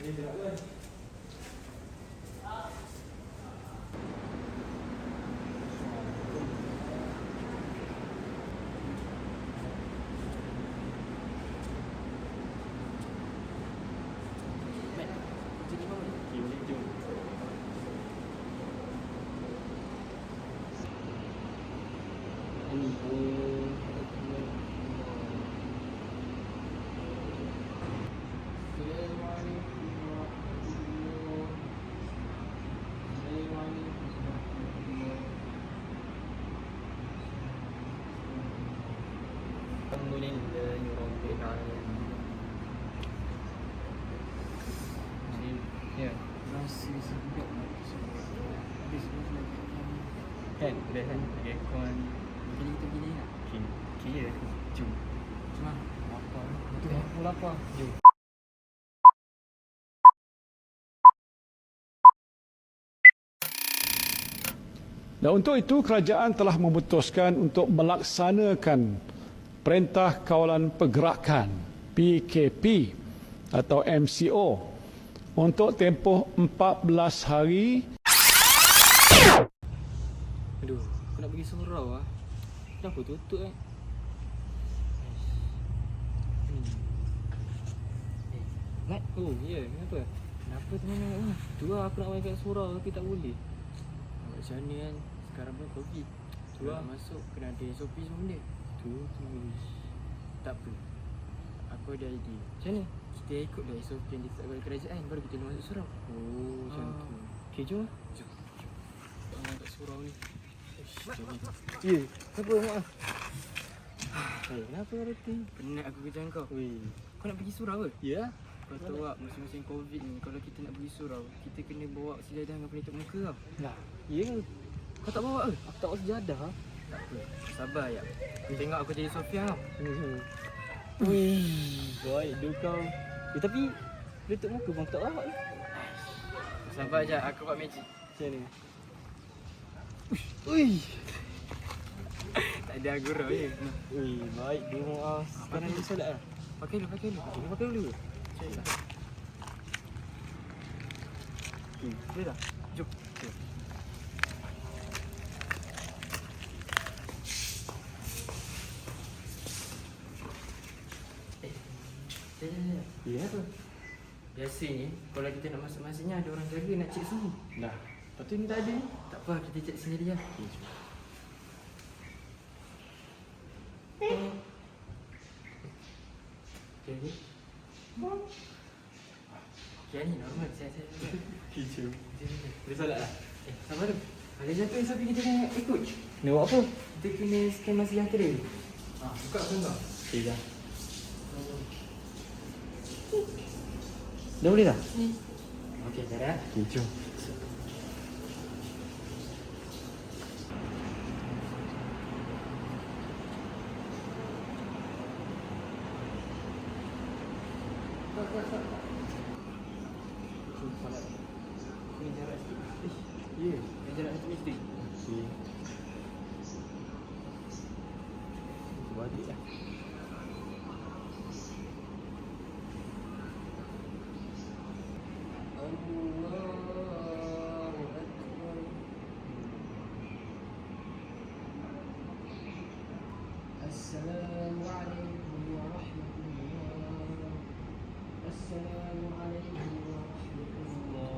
Ya. Kan, dah kan, pakai aircon. Jadi kita pilih tak? Kira, jom. Cuma lapar. Betul, aku lapar. Jom. Dan untuk itu kerajaan telah memutuskan untuk melaksanakan Perintah Kawalan Pergerakan PKP atau MCO untuk tempoh 14 hari. Aduh, aku nak pergi surau ah. Kenapa tutup eh? Mat? Oh, ya, kenapa? Kenapa tu mana? Tu lah aku nak main kat surau tapi tak boleh. Macam mana kan? Sekarang pun COVID. Tu lah masuk kena ada SOP semua benda. Tu. Tak apa. Aku ada idea. Macam mana? Kita ikutlah SOP yang ditetapkan oleh kerajaan baru kita masuk surau. Oh, macam tu. Okey, jom lah. Jom. Kat surau ni. Ya, kenapa mak? Kenapa reti? Penat aku kerja kau. Weh. Kau nak pergi surau ke? Ya. Kau tahu tak musim-musim COVID ni kalau kita nak pergi surau, kita kena bawa sejadah dengan penutup muka tau. Lah, ya ke? Kau tak bawa ke? Aku tak bawa sejadah. Tak apa. Sabar ya. Tengok aku jadi Sofia tau. Wih, baik dia kau. Tapi penutup muka pun aku tak bawa ni. Sabar je, aku buat magic. Macam ni. Ui. Tak ada gurau je. Ui, baik dia mau sekarang ni solat ah. Pakai dulu. Pakai dulu. Cakap. Boleh tak? Jom. Ya tu. Biasanya kalau kita nak masuk masjidnya ada orang jaga nak cek suhu. Nah, lepas tu ni tak ada ni. Tak apa, kita cek sendiri lah. Okey. Okey ni normal. Saya. Kicau. Boleh solat lah? Sabar tu. Ada satu SOP kita kena ikut. Nak buat apa? Kita kena scan masa yang kira. Buka phone kau. Okey dah. Dah boleh dah? Okey, Sarah. Okey, jom. Solat. Ni jarak sikit. Ya, jarak 1 meter. Okey. Balik lah. Assalamualaikum warahmatullahi. Assalamualaikum warahmatullahi.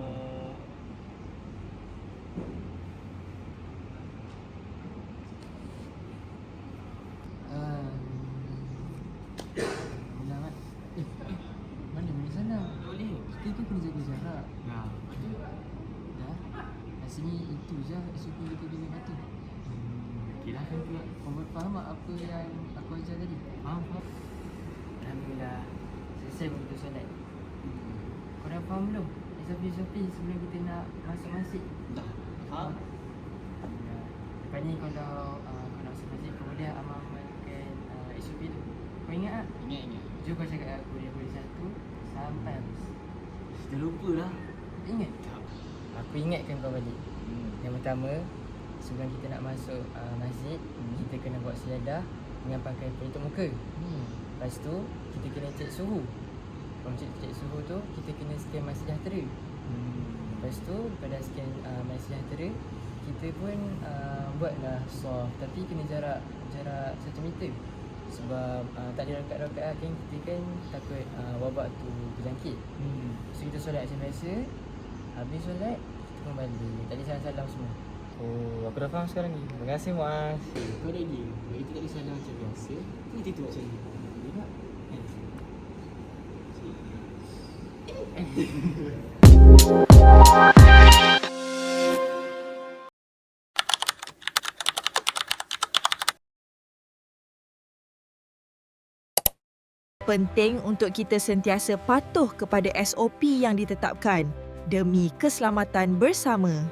Mana sana? Boleh. Kita tu kena jaga jarak. Nah. Dah. Rasanya itu je SOP kita kena patuh. Okey lah kan pula. Kau faham tak apa yang aku ajar tadi? Faham. Alhamdulillah. Selesai pun kita solat. Kau dah faham belum? SOP sebelum kita nak masuk masjid. Dah. Faham? Alhamdulillah. Lepas ni kalau kau nak masuk masjid, kau boleh amalkan SOP tu. Kau ingat tak? Ingat. Jom kau cakap aku daripada 1 sampai habis. Dah lupa lah. Ingat? Aku ingatkan kau balik. Yang pertama, sebelum kita nak masuk masjid, kita kena buat sejadah dengan pakai penutup muka. Lepas tu, kita kena cek suhu. From cek suhu tu, kita kena scan MySejahtera. Lepas tu, pada scan MySejahtera, kita pun buatlah swab. Tapi kena jarak 1 meter. Sebab tak ada rakat-rakat lah kan. Kita kan takut wabak tu terjangkit. So kita solat macam biasa. Habis solat, kita pun balik. Tak ada salam-salam semua. Oh, aku dah faham sekarang ni. Terima kasih Muaz. Kau ada idea? Kalau kita tak ada salam macam biasa, kita tu macam ni. Dia nak? Penting untuk kita sentiasa patuh kepada SOP yang ditetapkan demi keselamatan bersama.